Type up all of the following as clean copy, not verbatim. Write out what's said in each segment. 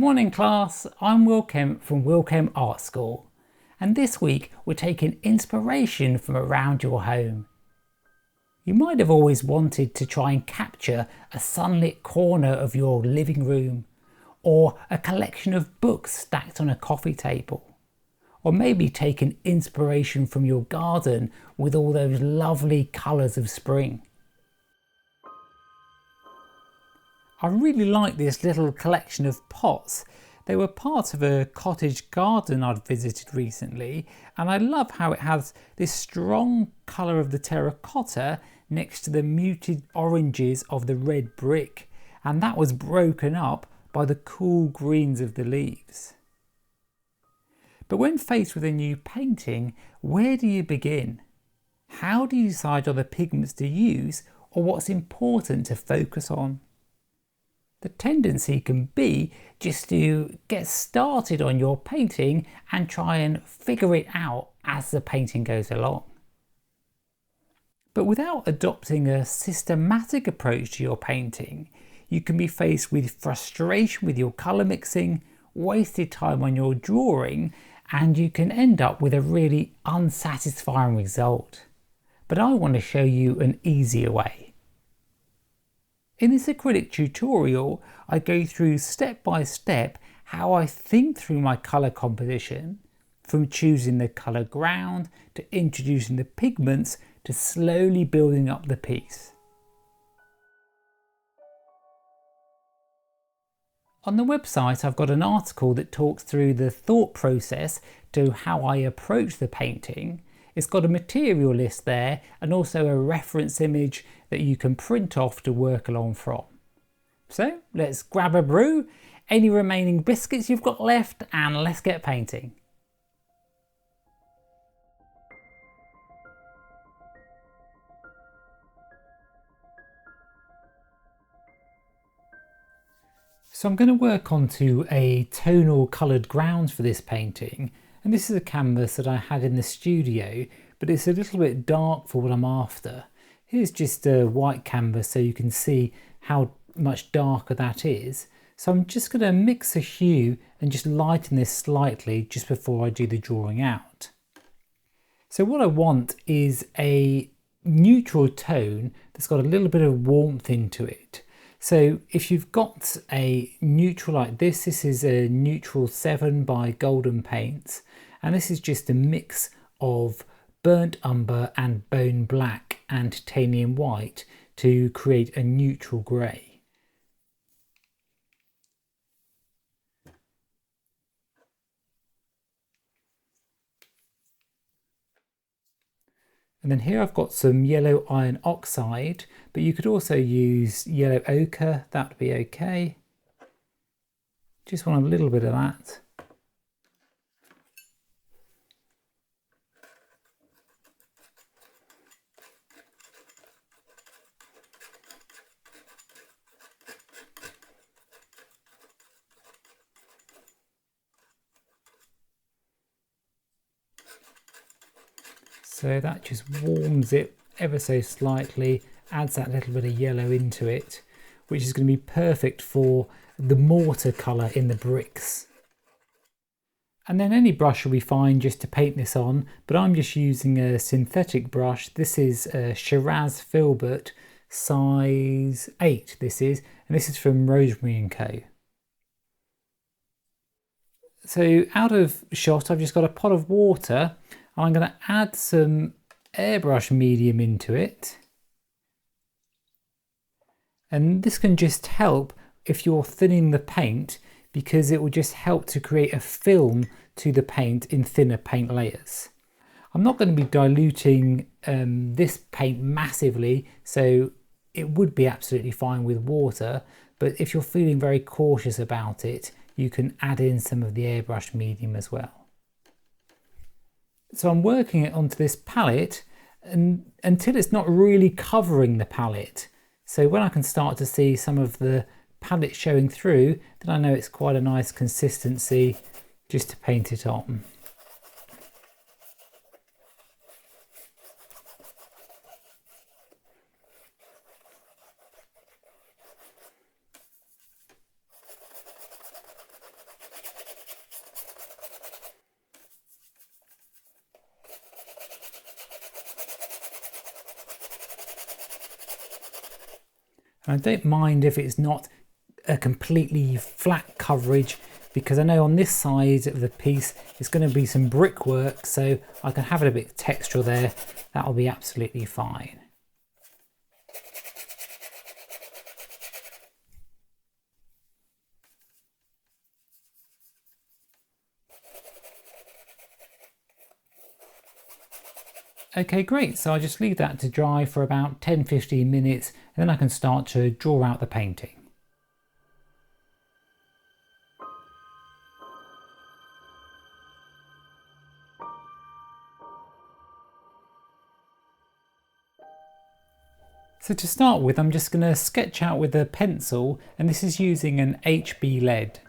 Morning class, I'm Will Kemp from Will Kemp Art School, and this week we're taking inspiration from around your home. You might have always wanted to try and capture a sunlit corner of your living room, or a collection of books stacked on a coffee table, or maybe taken inspiration from your garden with all those lovely colours of spring. I really like this little collection of pots. They were part of a cottage garden I'd visited recently, and I love how it has this strong colour of the terracotta next to the muted oranges of the red brick, and that was broken up by the cool greens of the leaves. But when faced with a new painting, where do you begin? How do you decide on the pigments to use or what's important to focus on? The tendency can be just to get started on your painting and try and figure it out as the painting goes along. But without adopting a systematic approach to your painting, you can be faced with frustration with your colour mixing, wasted time on your drawing, and you can end up with a really unsatisfying result. But I want to show you an easier way. In this acrylic tutorial, I go through step by step how I think through my colour composition, from choosing the colour ground to introducing the pigments to slowly building up the piece. On the website, I've got an article that talks through the thought process to how I approach the painting. It's got a material list there and also a reference image that you can print off to work along from. So let's grab a brew, any remaining biscuits you've got left, and let's get painting. So I'm going to work onto a tonal coloured ground for this painting, and this is a canvas that I had in the studio, but it's a little bit dark for what I'm after. Here's just a white canvas so you can see how much darker that is. So I'm just going to mix a hue and just lighten this slightly just before I do the drawing out. So what I want is a neutral tone that's got a little bit of warmth into it. So if you've got a neutral like this is a neutral 7 by Golden Paints, and this is just a mix of burnt umber and bone black and titanium white to create a neutral grey. And then here I've got some yellow iron oxide, but you could also use yellow ochre, that would be okay. Just want a little bit of that. So that just warms it ever so slightly, adds that little bit of yellow into it, which is going to be perfect for the mortar colour in the bricks. And then any brush will be fine just to paint this on, but I'm just using a synthetic brush. This is a Shiraz Filbert size 8 this is, and this is from Rosemary & Co. So out of shot I've just got a pot of water. I'm going to add some airbrush medium into it, and this can just help if you're thinning the paint, because it will just help to create a film to the paint in thinner paint layers. I'm not going to be diluting this paint massively, so it would be absolutely fine with water, but if you're feeling very cautious about it, you can add in some of the airbrush medium as well. So I'm working it onto this palette and until it's not really covering the palette. So when I can start to see some of the palette showing through, then I know it's quite a nice consistency just to paint it on. And I don't mind if it's not a completely flat coverage, because I know on this side of the piece it's going to be some brickwork, so I can have a bit of texture there. That'll be absolutely fine. Okay, great. So I just leave that to dry for about 10-15 minutes, and then I can start to draw out the painting. So to start with, I'm just going to sketch out with a pencil, and this is using an HB lead.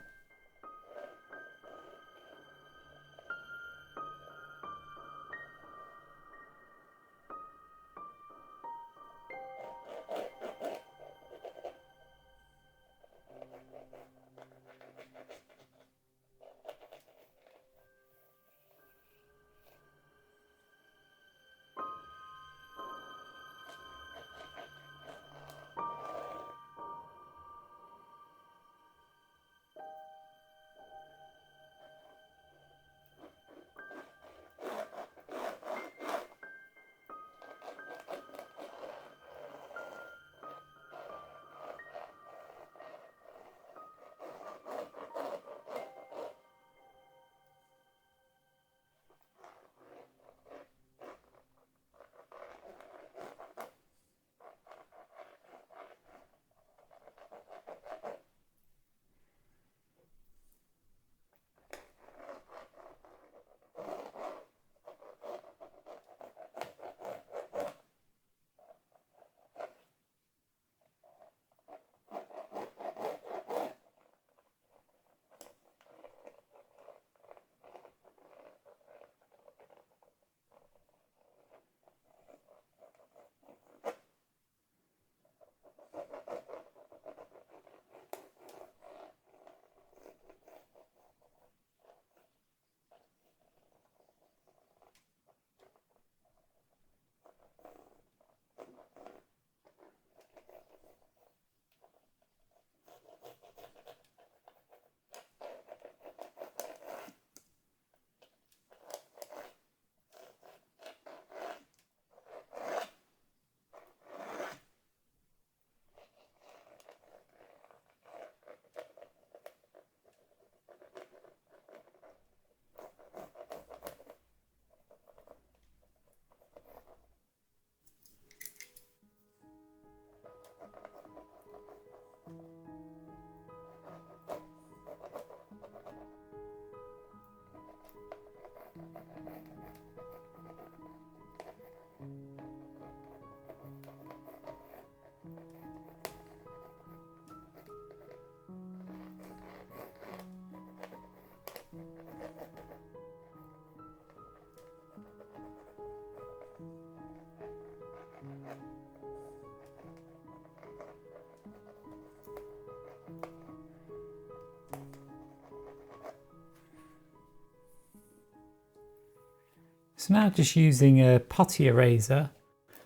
So now, just using a putty eraser,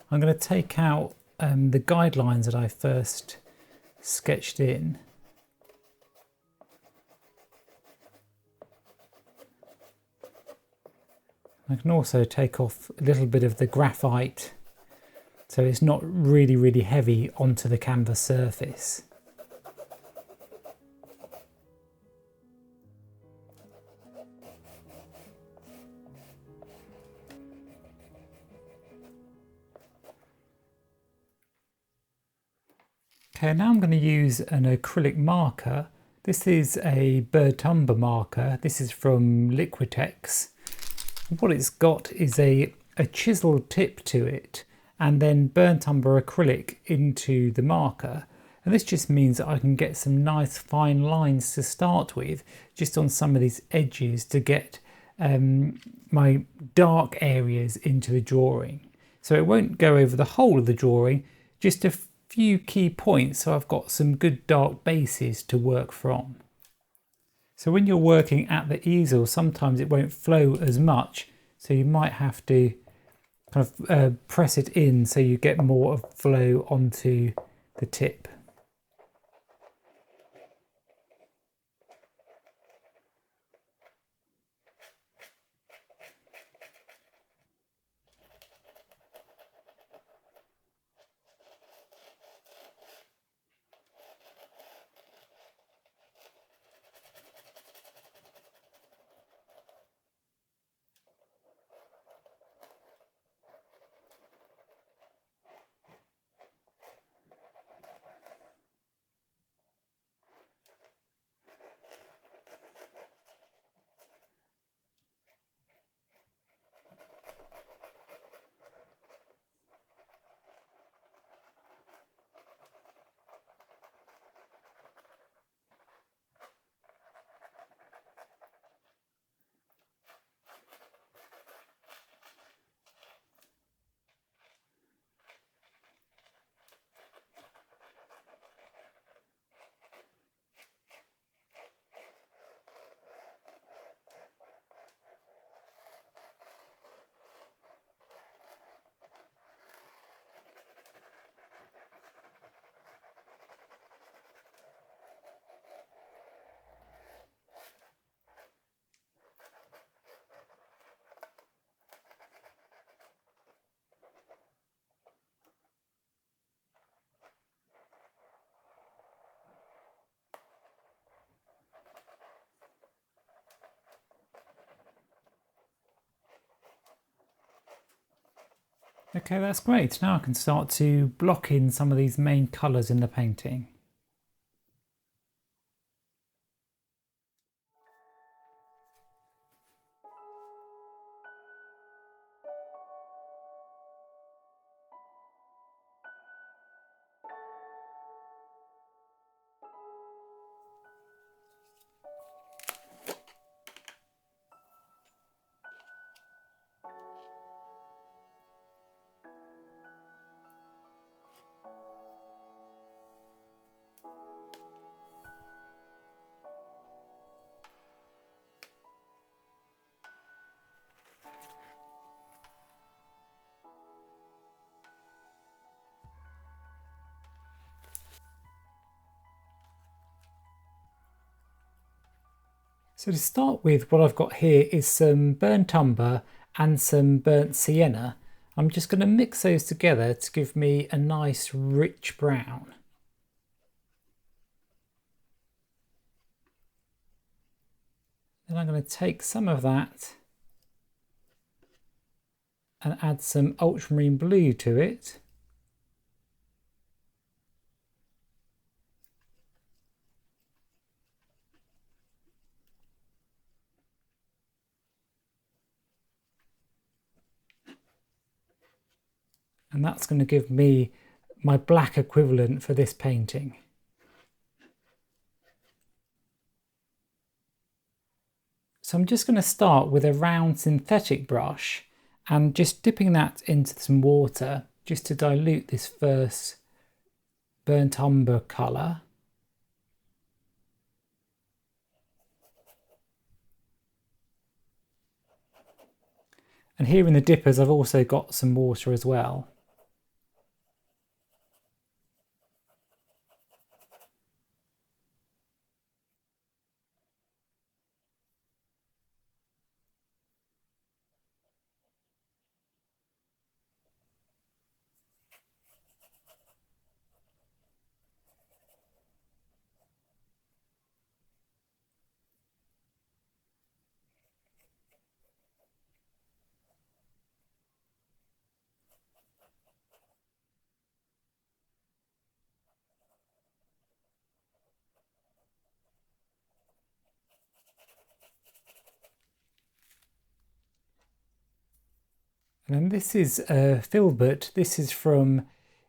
I'm going to take out the guidelines that I first sketched in. I can also take off a little bit of the graphite so it's not really heavy onto the canvas surface. Okay, now I'm going to use an acrylic marker. This is a burnt umber marker. This is from Liquitex. What it's got is a chiseled tip to it, and then burnt umber acrylic into the marker. And this just means that I can get some nice fine lines to start with, just on some of these edges, to get my dark areas into the drawing. So it won't go over the whole of the drawing, just a few key points, so I've got some good dark bases to work from. So when you're working at the easel, sometimes it won't flow as much, so you might have to kind of press it in so you get more of flow onto the tip. Okay, that's great. Now I can start to block in some of these main colours in the painting. So to start with, what I've got here is some burnt umber and some burnt sienna. I'm just going to mix those together to give me a nice rich brown. Then I'm going to take some of that and add some ultramarine blue to it. And that's going to give me my black equivalent for this painting. So I'm just going to start with a round synthetic brush and just dipping that into some water just to dilute this first burnt umber colour. And here in the dippers I've also got some water as well. And then this is Filbert. This is from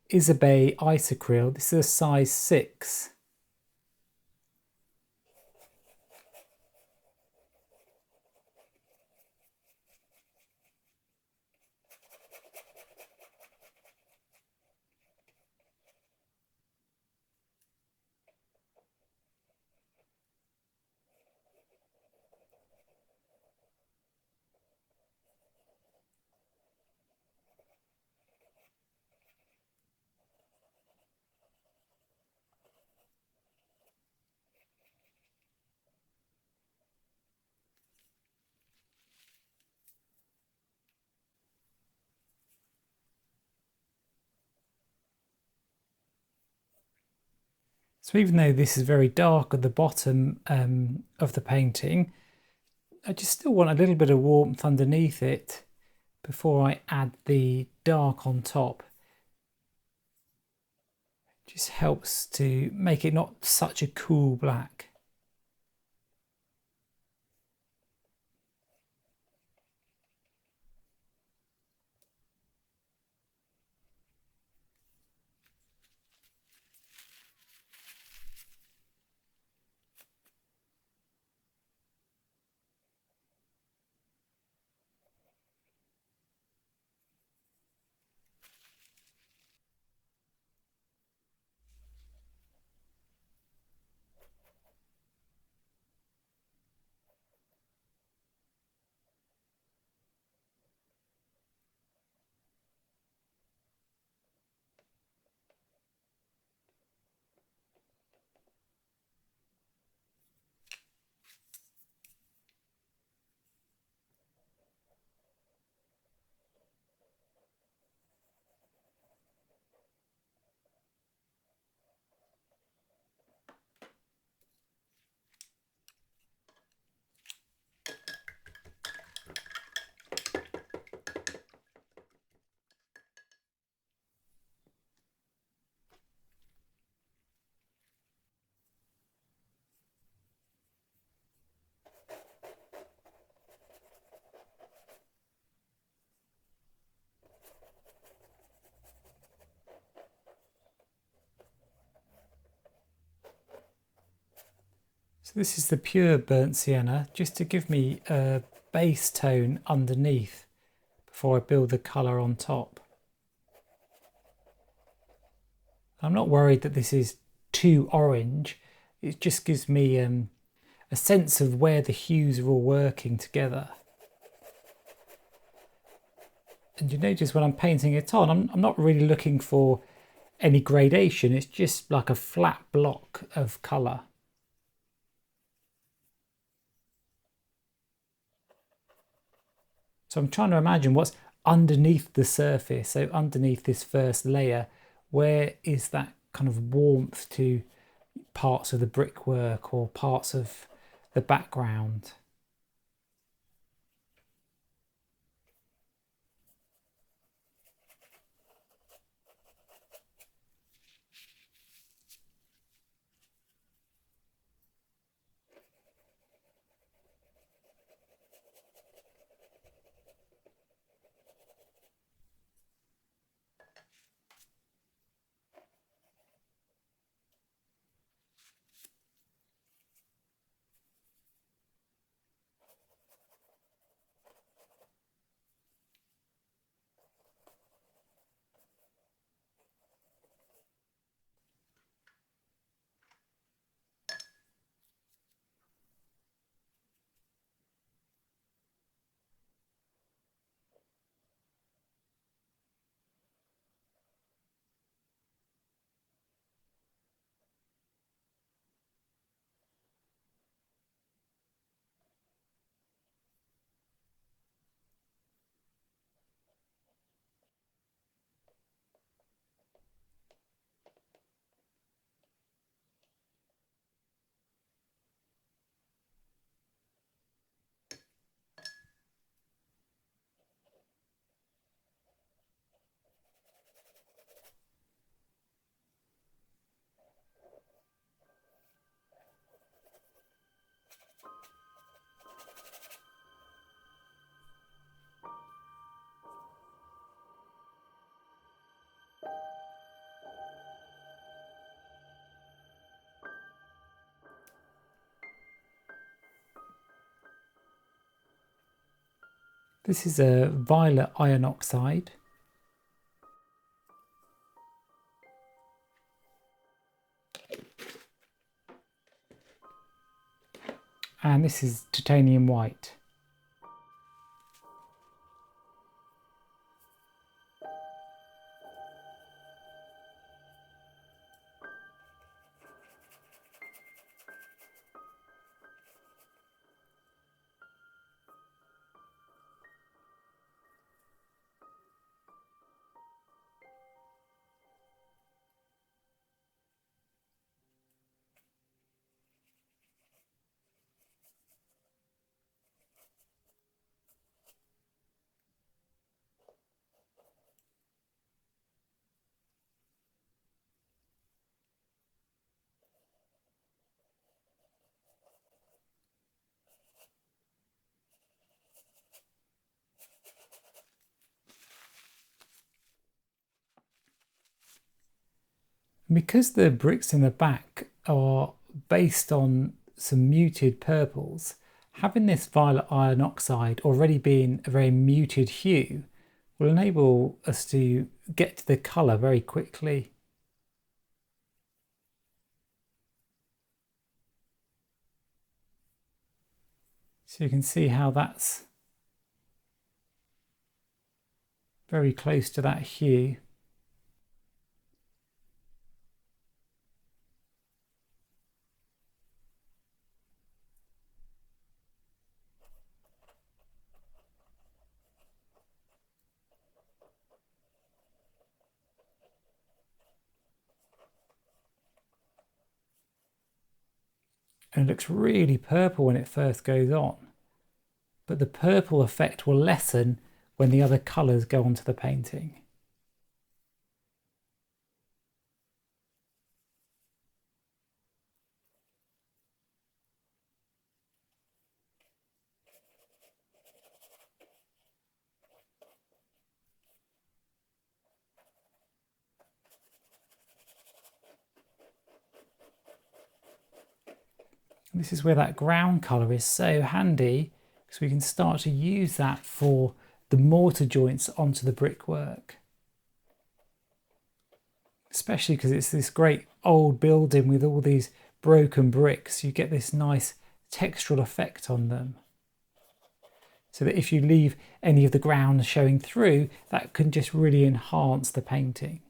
Isabey Ice Acryl. This is a size 6. So even though this is very dark at the bottom of the painting, I just still want a little bit of warmth underneath it before I add the dark on top. It just helps to make it not such a cool black. So this is the pure burnt sienna, just to give me a base tone underneath before I build the colour on top. I'm not worried that this is too orange. It just gives me a sense of where the hues are all working together. And you notice when I'm painting it on, I'm not really looking for any gradation. It's just like a flat block of colour. So I'm trying to imagine what's underneath the surface. So underneath this first layer, where is that kind of warmth to parts of the brickwork or parts of the background? This is a violet iron oxide. And this is titanium white. Because the bricks in the back are based on some muted purples, having this violet iron oxide already being a very muted hue will enable us to get to the colour very quickly. So you can see how that's very close to that hue. And it looks really purple when it first goes on, but the purple effect will lessen when the other colours go onto the painting. And this is where that ground colour is so handy, because we can start to use that for the mortar joints onto the brickwork. Especially because it's this great old building with all these broken bricks, you get this nice textural effect on them. So that if you leave any of the ground showing through, that can just really enhance the painting.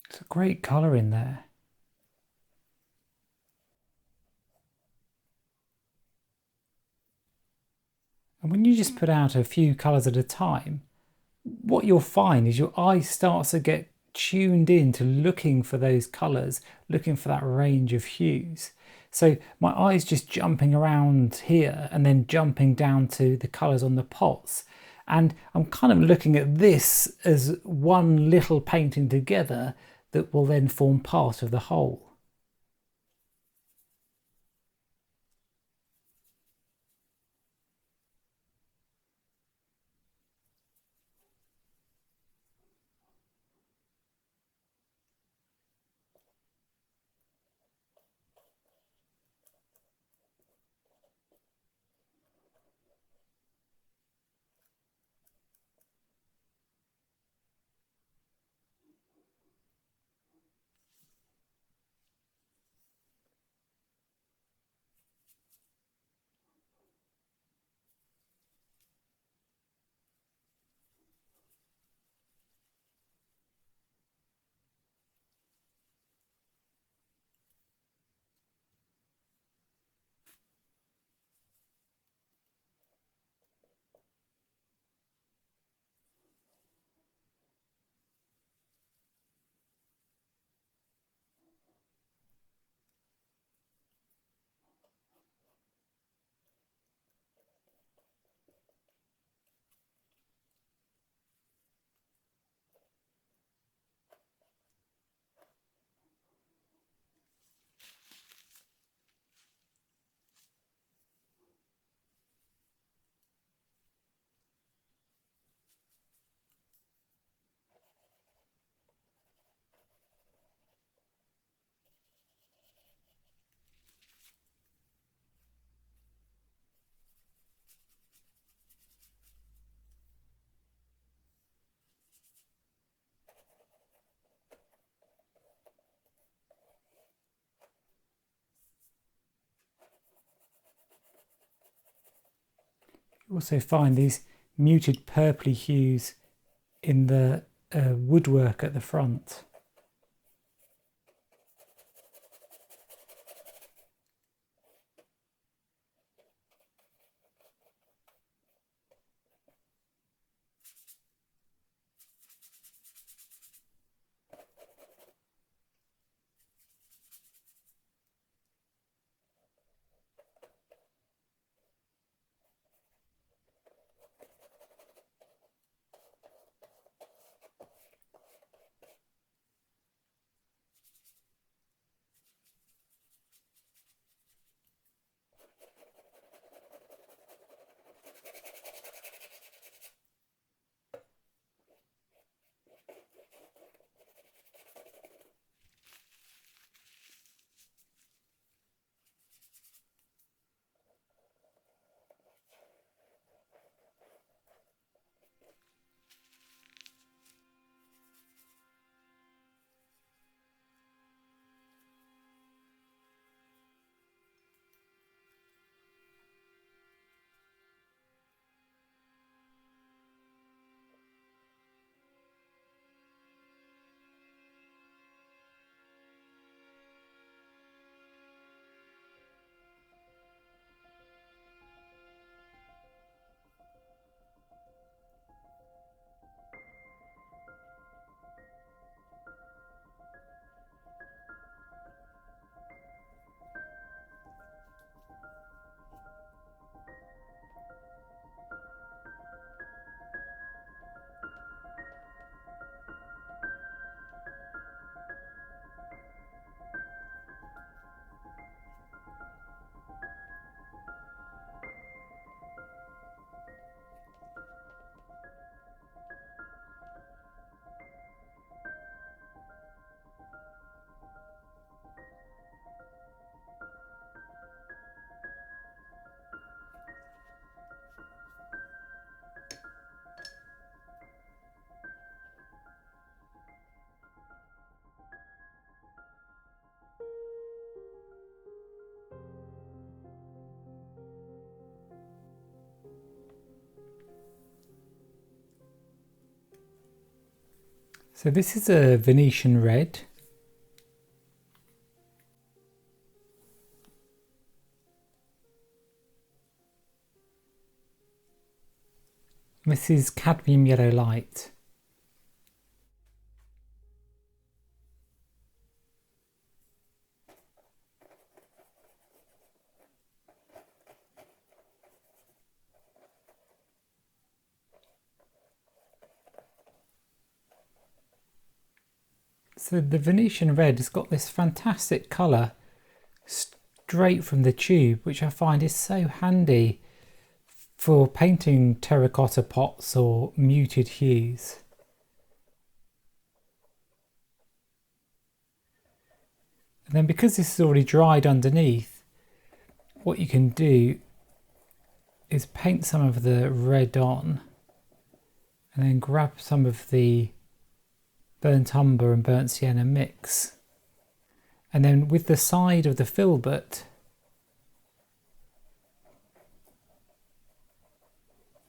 It's a great colour in there. And when you just put out a few colours at a time, what you'll find is your eye starts to get tuned in to looking for those colours, looking for that range of hues. So my eye's just jumping around here and then jumping down to the colours on the pots. And I'm kind of looking at this as one little painting together that will then form part of the whole. You also find these muted purpley hues in the woodwork at the front. So this is a Venetian red. This is cadmium yellow light. So the Venetian red has got this fantastic colour straight from the tube, which I find is so handy for painting terracotta pots or muted hues. And then because this is already dried underneath, what you can do is paint some of the red on and then grab some of the burnt umber and burnt sienna mix. And then with the side of the filbert,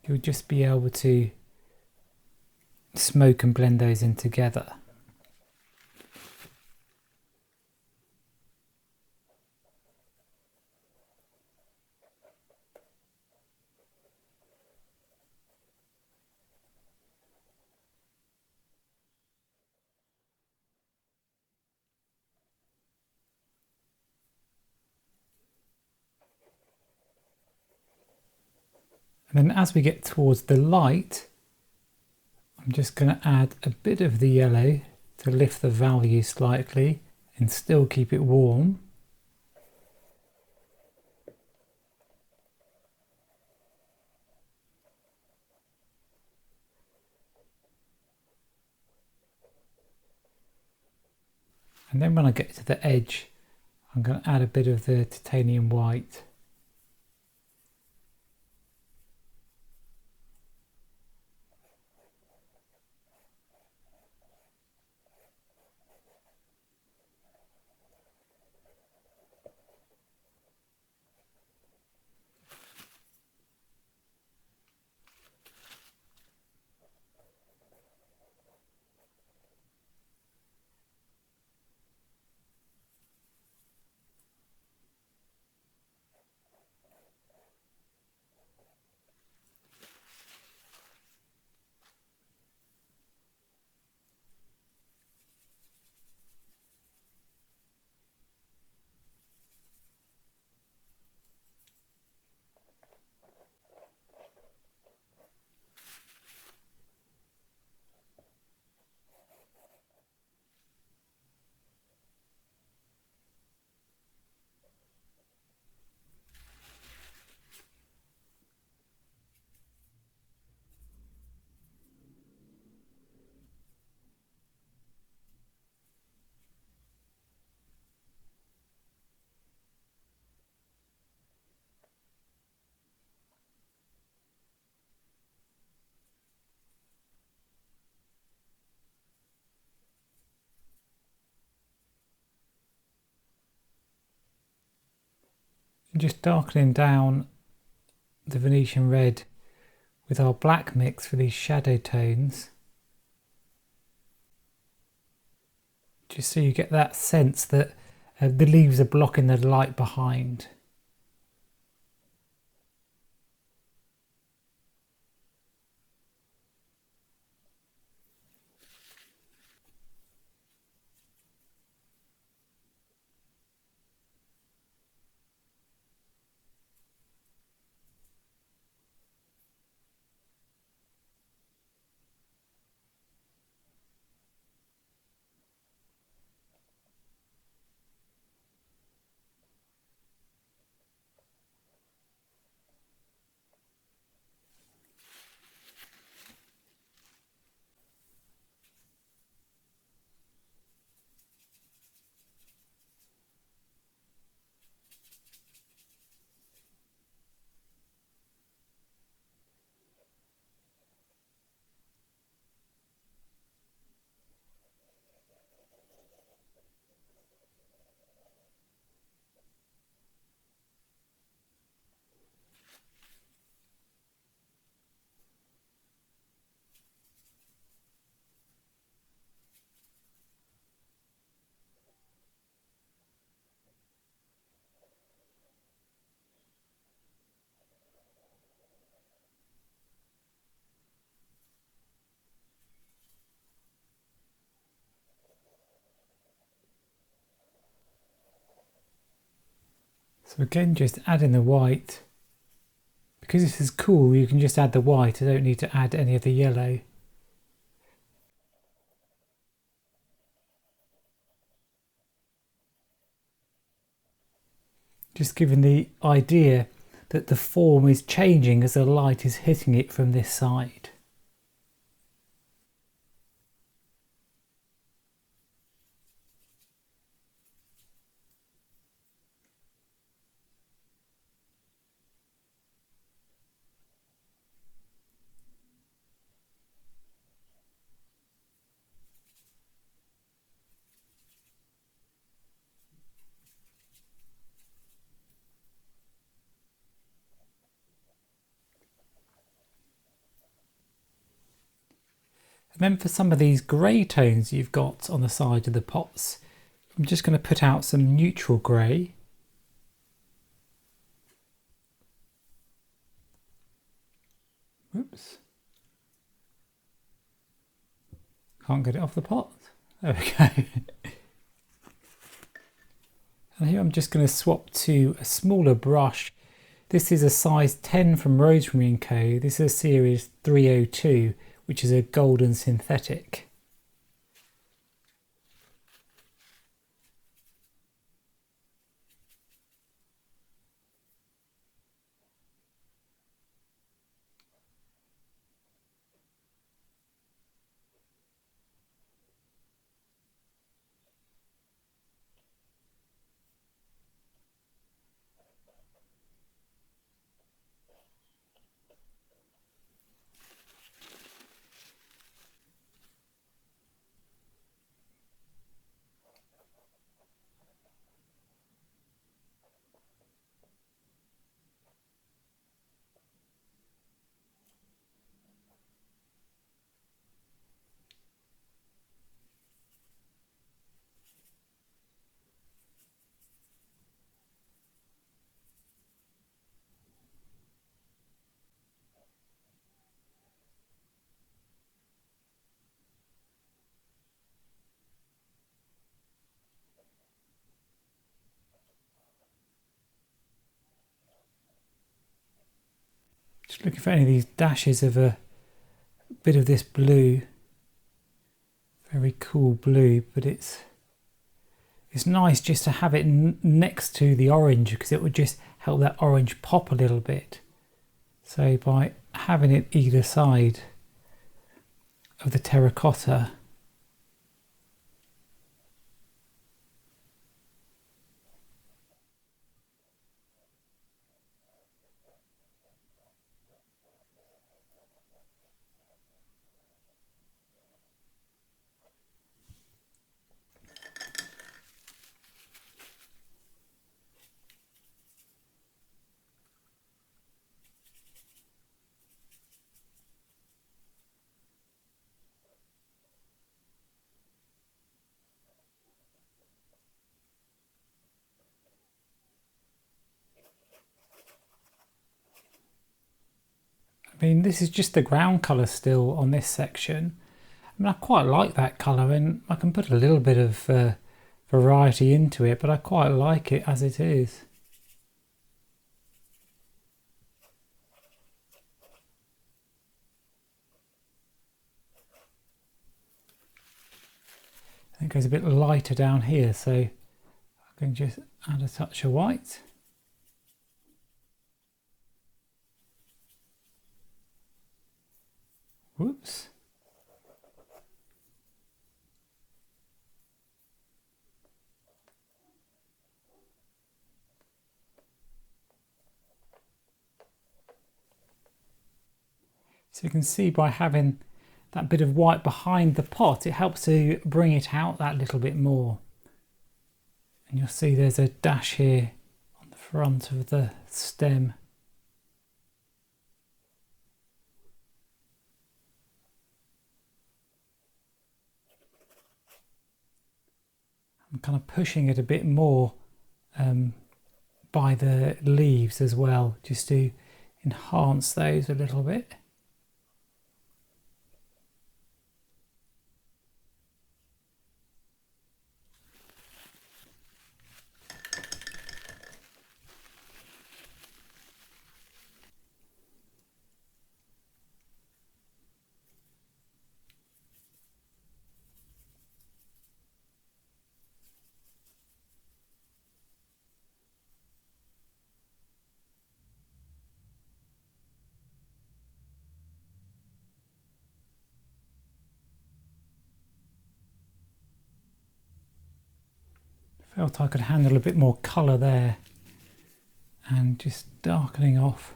you'll just be able to smoke and blend those in together. And then as we get towards the light, I'm just going to add a bit of the yellow to lift the value slightly and still keep it warm. And then when I get to the edge, I'm going to add a bit of the titanium white. And just darkening down the Venetian red with our black mix for these shadow tones, just so you get that sense that the leaves are blocking the light behind. So again, just adding the white. Because this is cool, you can just add the white. I don't need to add any of the yellow. Just giving the idea that the form is changing as the light is hitting it from this side. And then for some of these grey tones you've got on the side of the pots, I'm just going to put out some neutral grey. Oops. Can't get it off the pot. There we go. And here I'm just going to swap to a smaller brush. This is a size 10 from Rosemary & Co. This is a series 302, which is a golden synthetic. Just looking for any of these dashes of a bit of this blue. Very cool blue, but it's nice just to have it next to the orange because it would just help that orange pop a little bit. So by having it either side of the terracotta, I mean, this is just the ground colour still on this section. I mean, I quite like that colour and I can put a little bit of variety into it, but I quite like it as it is. I think it goes a bit lighter down here, so I can just add a touch of white. Whoops. So you can see by having that bit of white behind the pot, it helps to bring it out that little bit more. And you'll see there's a dash here on the front of the stem. I'm kind of pushing it a bit more by the leaves as well, just to enhance those a little bit. Felt I could handle a bit more colour there, and just darkening off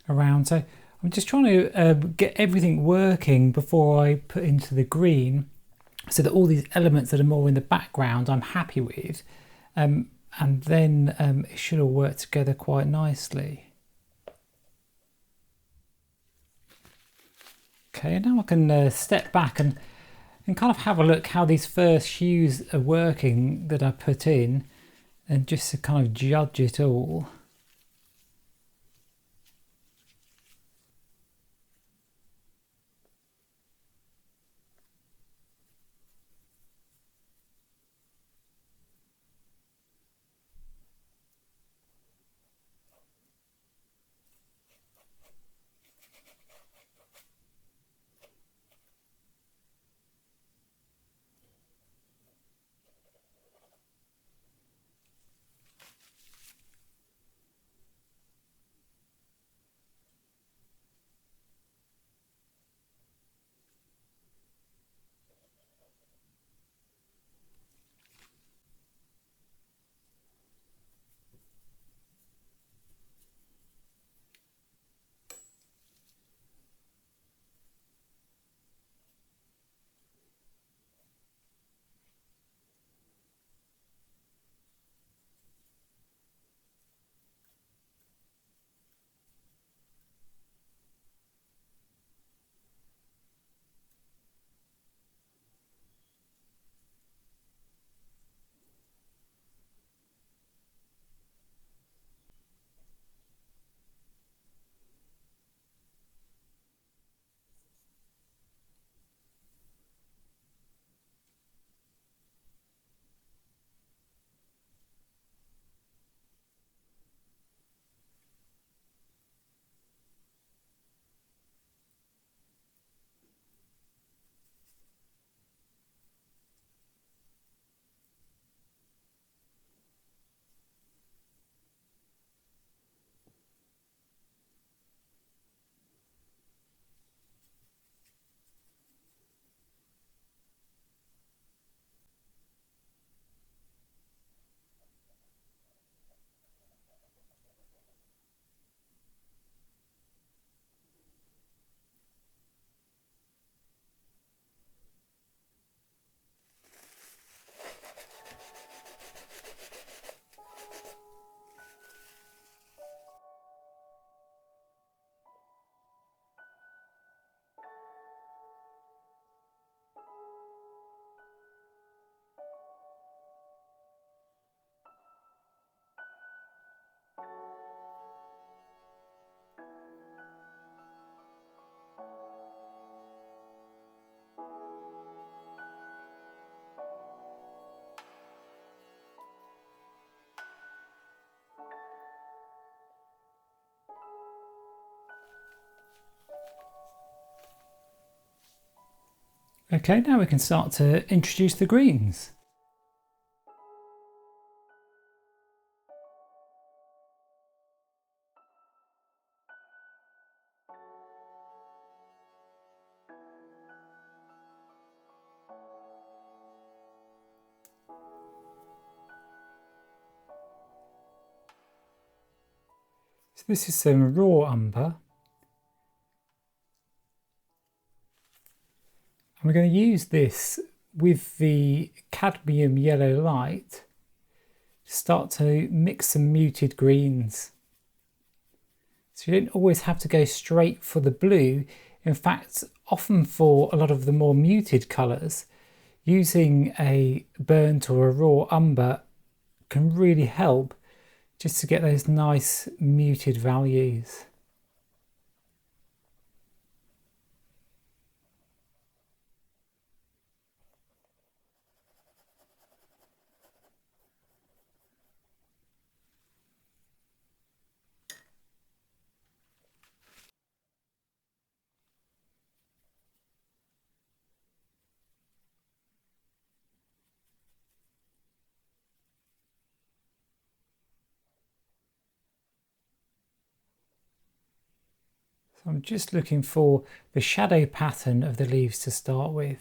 around. So I'm just trying to get everything working before I put into the green, so that all these elements that are more in the background I'm happy with, and then it should all work together quite nicely. Okay, now I can step back and kind of have a look how these first hues are working that I put in, and just to kind of judge it all. Okay, now we can start to introduce the greens. So this is some raw umber. And we're going to use this with the cadmium yellow light to start to mix some muted greens. So you don't always have to go straight for the blue. In fact, often for a lot of the more muted colours, using a burnt or a raw umber can really help just to get those nice muted values. So I'm just looking for the shadow pattern of the leaves to start with.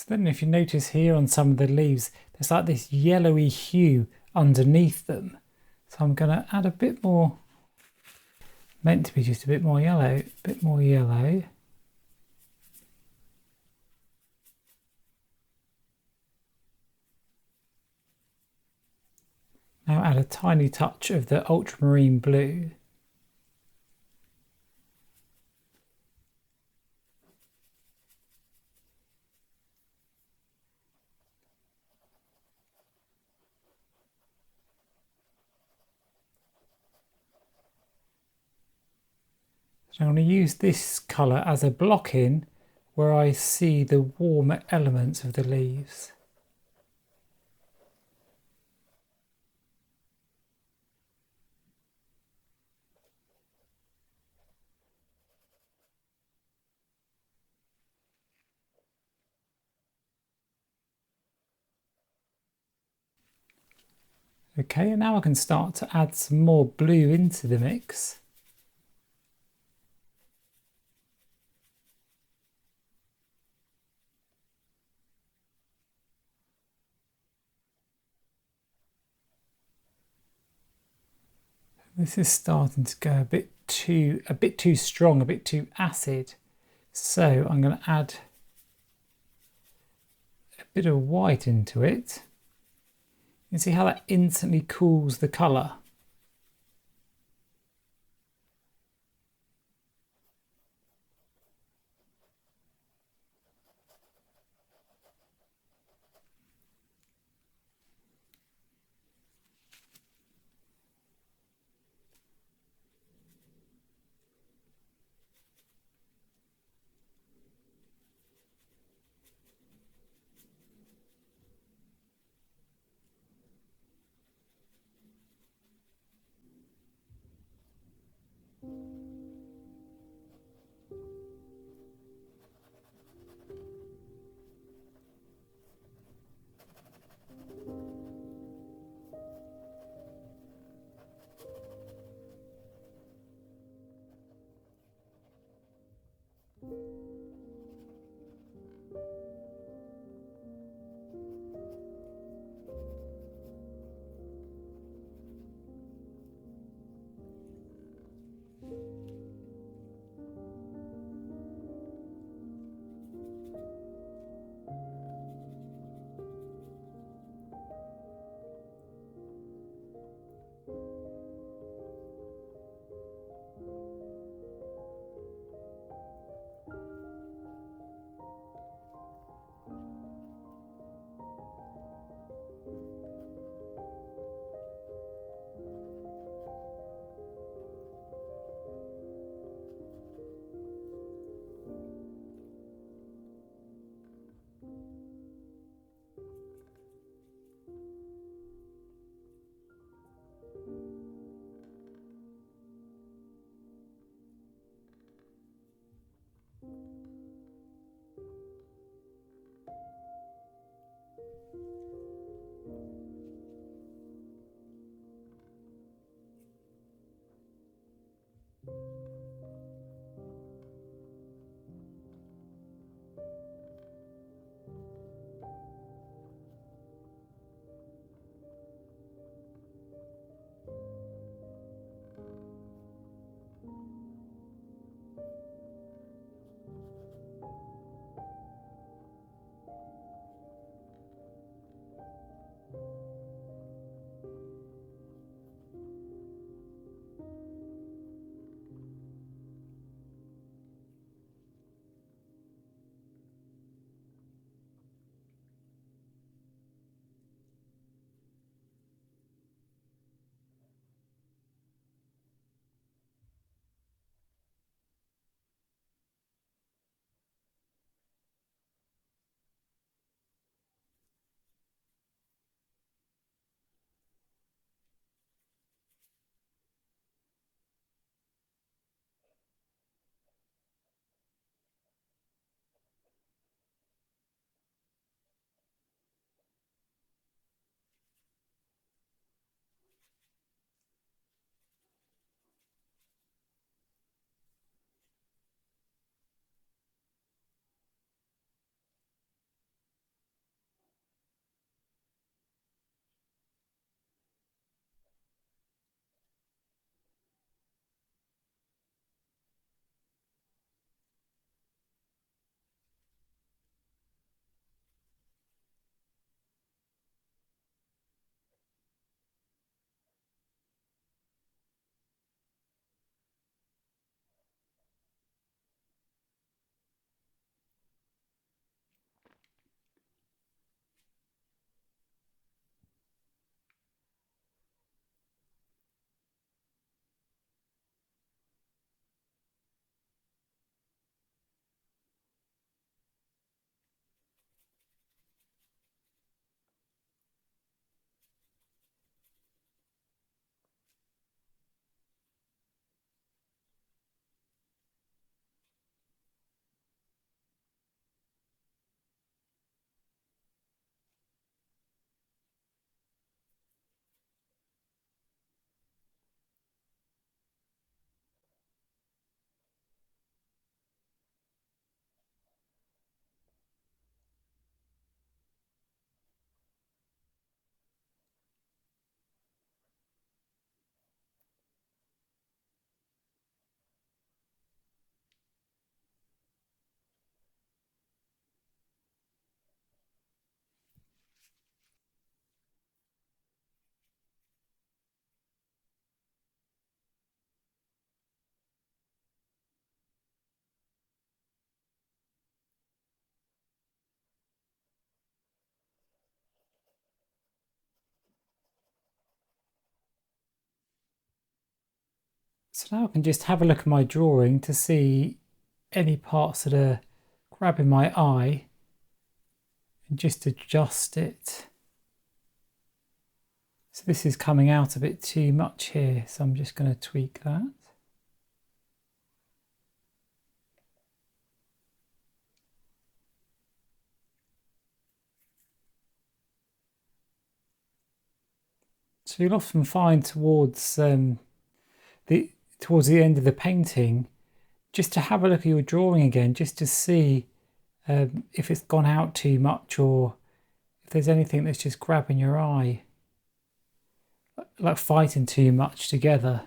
So then if you notice here on some of the leaves, there's like this yellowy hue underneath them. So I'm going to add a bit more, meant to be just a bit more yellow, a bit more yellow. Now add a tiny touch of the ultramarine blue. So I'm going to use this colour as a block in where I see the warmer elements of the leaves. Okay, and now I can start to add some more blue into the mix. This is starting to go a bit too strong, a bit too acid. So I'm going to add a bit of white into it. You can see how that instantly cools the colour. So now I can just have a look at my drawing to see any parts that are grabbing my eye and just adjust it. So this is coming out a bit too much here, so I'm just going to tweak that. So you'll often find towards the end of the painting, just to have a look at your drawing again, just to see if it's gone out too much or if there's anything that's just grabbing your eye, like fighting too much together.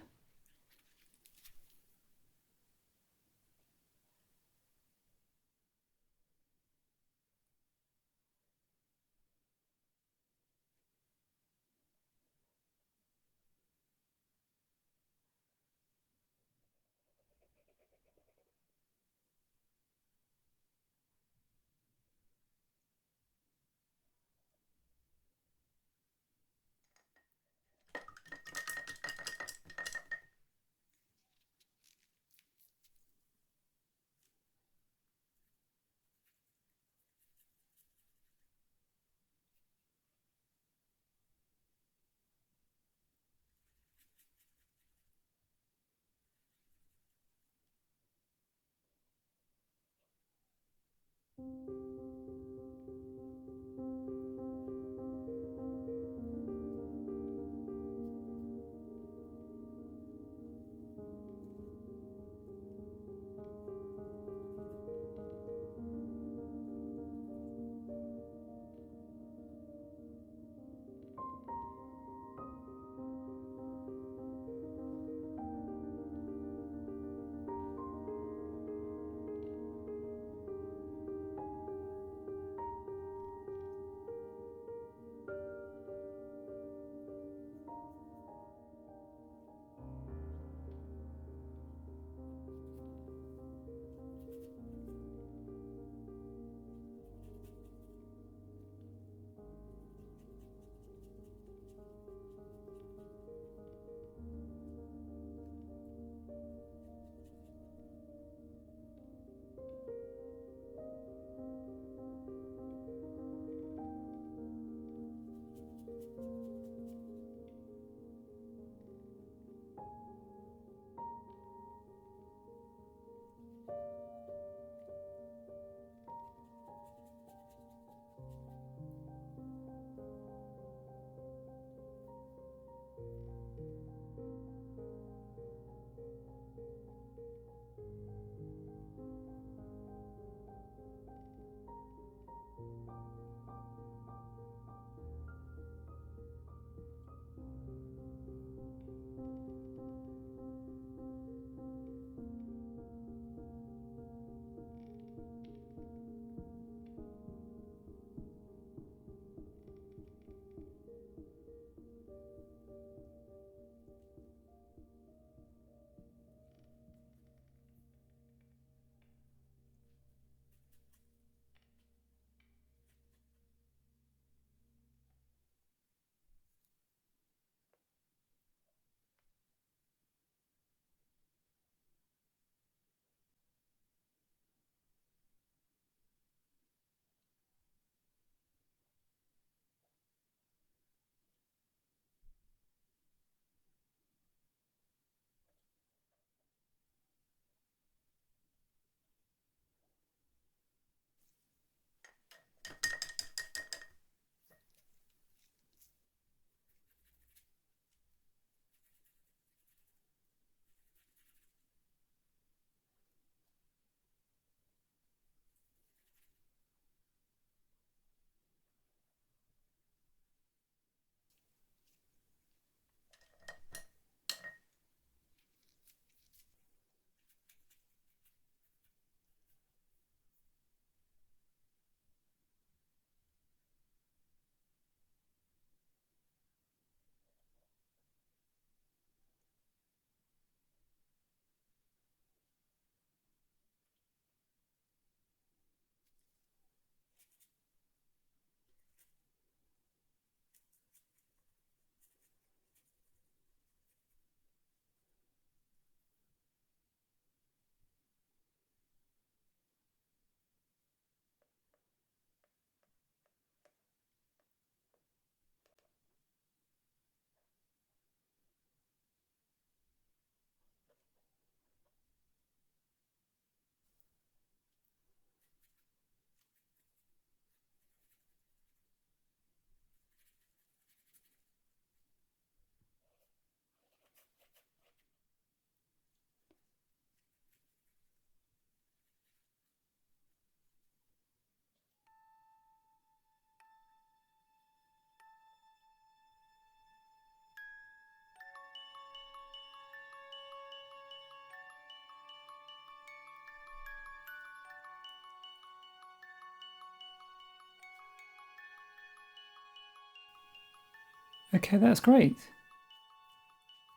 Okay, that's great.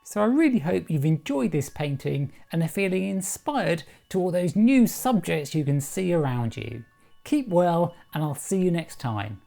So I really hope you've enjoyed this painting and are feeling inspired to all those new subjects you can see around you. Keep well, and I'll see you next time.